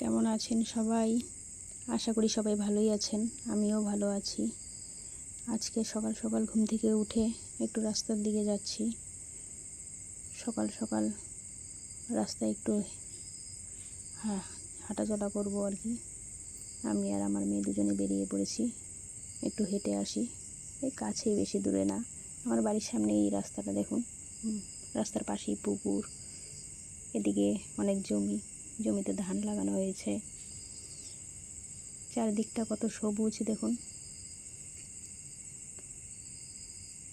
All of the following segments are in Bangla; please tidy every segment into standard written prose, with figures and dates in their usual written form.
কেমন আছেন সবাই? আশা করি সবাই ভালোই আছেন। আমিও ভালো আছি। আজকে সকাল সকাল ঘুম থেকে উঠে একটু রাস্তার দিকে যাচ্ছি। সকাল সকাল রাস্তায় একটু হাঁটাচলা করব আর কি। আমি আর আমার মেয়ে দুজনে বেরিয়ে পড়েছি, একটু হেঁটে আসি। এই কাছেই, বেশি দূরে না। আমার বাড়ির সামনে এই রাস্তাটা দেখুন, রাস্তার পাশেই পুকুর, এদিকে অনেক জমিতে ধান লাগানো হয়েছে। চারদিকটা কত সবুজ দেখুন,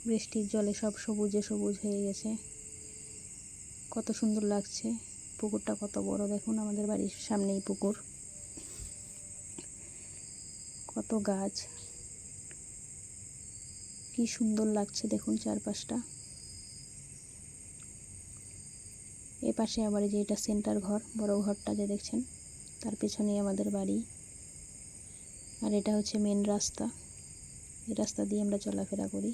বৃষ্টির জলে সব সবুজে সবুজ হয়ে গেছে। কত সুন্দর লাগছে। পুকুরটা কত বড় দেখুন, আমাদের বাড়ির সামনেই পুকুর। কত গাছ, কি সুন্দর লাগছে দেখুন চারপাশটা। এ পাশে আবার যে এটা সেন্টার ঘর, বড় ঘরটা যে দেখছেন, তার পেছনেই আমাদের বাড়ি। আর এটা হচ্ছে মেন রাস্তা, এই রাস্তা দিয়ে আমরা চলাফেরা করি।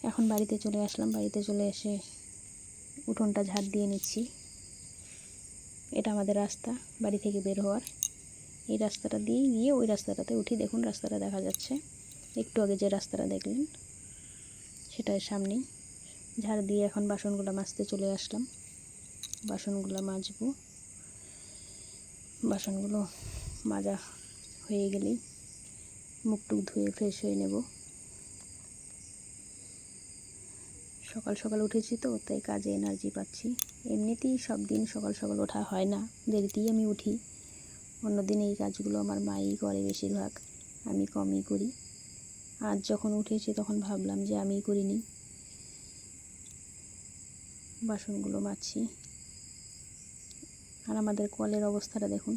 এখন বাড়িতে চলে আসলাম। বাড়িতে চলে এসে উঠোনটা ঝাড় দিয়ে নিচ্ছি। এটা আমাদের রাস্তা বাড়ি থেকে বের হওয়ার। এই রাস্তাটা দিয়ে গিয়ে ওই রাস্তাটাতে উঠি। দেখুন রাস্তাটা দেখা যাচ্ছে, একটু আগে যে রাস্তাটা দেখলেন সেটার সামনেই। ঝাড় দিয়ে এখন বাসনগুলো মাজতে চলে আসলাম। বাসনগুলো মাজবো। বাসনগুলো মাজা হয়ে গেলেই মুখ টুক ধুয়ে ফ্রেশ হয়ে নেব। সকাল সকাল উঠেছি তো, তাই কাজে এনার্জি পাচ্ছি। এমনিতেই সব দিন সকাল সকাল ওঠা হয় না, দেরিতেই আমি উঠি। অন্যদিন এই কাজগুলো আমার মাই করে বেশিরভাগ, আমি কমই করি। আজ যখন উঠেছি তখন ভাবলাম যে আমিই করিনি। বাসনগুলো মাজছি। আর আমাদের কলের অবস্থাটা দেখুন।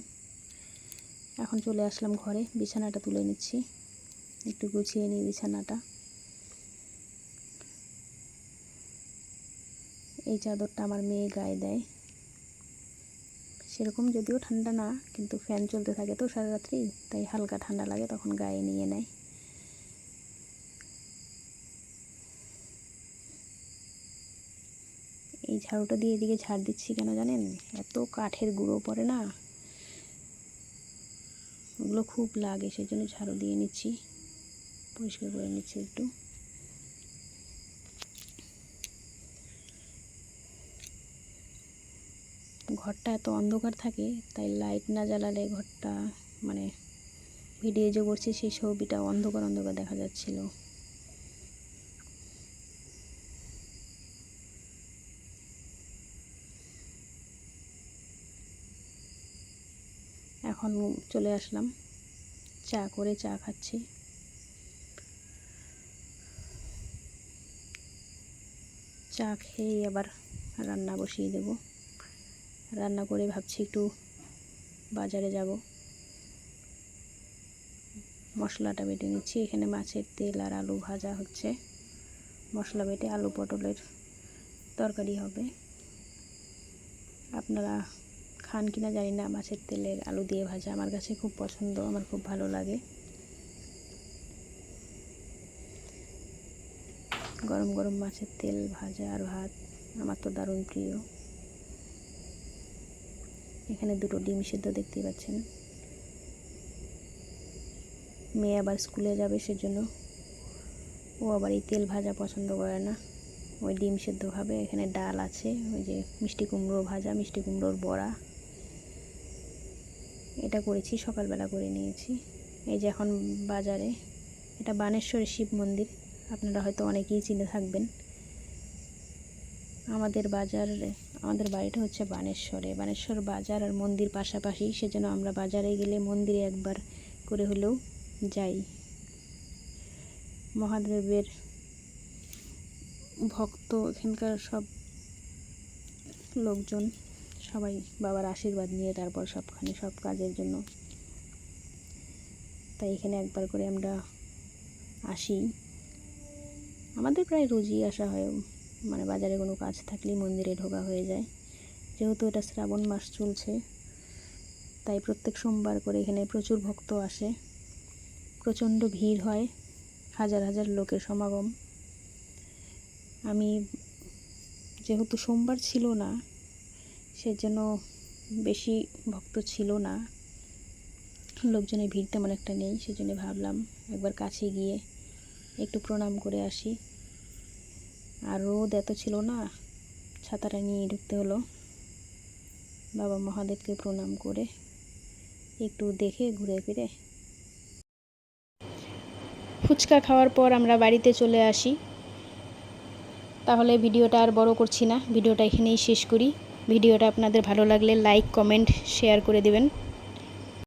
এখন চলে আসলাম ঘরে, বিছানাটা তুলে নিচ্ছি, একটু গুছিয়ে নিই বিছানাটা। এই চাদরটা আমার মেয়ে গায়ে দেয়। সেরকম যদিও ঠান্ডা না, কিন্তু ফ্যান চলতে থাকে তো সারা রাত্রি, তাই হালকা ঠান্ডা লাগে, তখন গায়ে নিয়ে নেয়। এই ঝাড়ুটা দিয়ে এদিকে ঝাড় দিচ্ছি কেন জানেন? এত কাঠের গুঁড়ো পড়ে না, ওগুলো খুব লাগে, সেই জন্য ঝাড়ু দিয়ে নিচ্ছি, পরিষ্কার করে নিচ্ছি একটু। ঘরটা এত অন্ধকার থাকে, তাই লাইট না জ্বালালে ঘরটা মানে ভিডিও যে করছি সেই ছবিটা অন্ধকার অন্ধকার দেখা যাচ্ছিল। এখন চলে আসলাম, চা করে চা খাচ্ছি। চা খেয়ে আবার রান্না বসিয়ে দেব। রান্না করে ভাবছি একটু বাজারে যাব। মশলাটা বেটে নিচ্ছি। এখানে মাছের তেল আর আলু ভাজা হচ্ছে। মশলা বেটে আলু পটলের তরকারি হবে। আপনারা খান কিনা জানি না, মাছের তেলের আলু দিয়ে ভাজা আমার কাছে খুব পছন্দ, আমার খুব ভালো লাগে। গরম গরম মাছের তেল ভাজা আর ভাত আমার তো দারুণ প্রিয়। এখানে দুটো ডিম সিদ্ধ দেখতেই পাচ্ছেন। মেয়ে আবার স্কুলে যাবে, সেজন্য ও আবার এই তেল ভাজা পছন্দ করে না, ওই ডিম সিদ্ধ খাবে। এখানে ডাল আছে, ওই যে মিষ্টি কুমড়ো ভাজা, মিষ্টি কুমড়োর বড়া, এটা করেছি, সকালবেলা করে নিয়েছি। এই যে এখন বাজারে, এটা বানেশ্বরের শিব মন্দির, আপনারা হয়তো অনেকেই চিনে থাকবেন। আমাদের বাড়িটা হচ্ছে বানেশ্বর বাজার আর মন্দির পাশাপাশি, সেজন্য আমরা বাজারে গেলে মন্দিরে একবার করে হলেও যাই। মহাদেবের ভক্ত এখানকার সব লোকজন, সবাই বাবার আশীর্বাদ নিয়ে তারপর সবখানে সব কাজের জন্য, তাই এখানে একবার করে আমরা আসি। আমাদের প্রায় রোজই আসা হয়, মানে বাজারে কোনো কাজ থাকলেই মন্দিরে ঢোকা হয়ে যায়। যেহেতু এটা শ্রাবণ মাস চলছে, তাই প্রত্যেক সোমবার করে এখানে প্রচুর ভক্ত আসে, প্রচণ্ড ভিড় হয়, হাজার হাজার লোকের সমাগম। আমি যেহেতু সোমবার ছিল না, সেজন্য বেশি ভক্ত ছিল না, লোকজনের ভিড় তেমন একটা নেই, সেজন্য ভাবলাম একবার কাছে গিয়ে একটু প্রণাম করে আসি। আর রোদ এত ছিল না, ছাতাটা নিয়ে ঢুকতে হলো। বাবা মহাদেবকে প্রণাম করে একটু দেখে ঘুরে ফিরে ফুচকা খাওয়ার পর আমরা বাড়িতে চলে আসি। তাহলে ভিডিওটা আর বড় করছি না, ভিডিওটা এখানেই শেষ করি। ভিডিওটা আপনাদের ভালো লাগলে লাইক, কমেন্ট, শেয়ার করে দিবেন।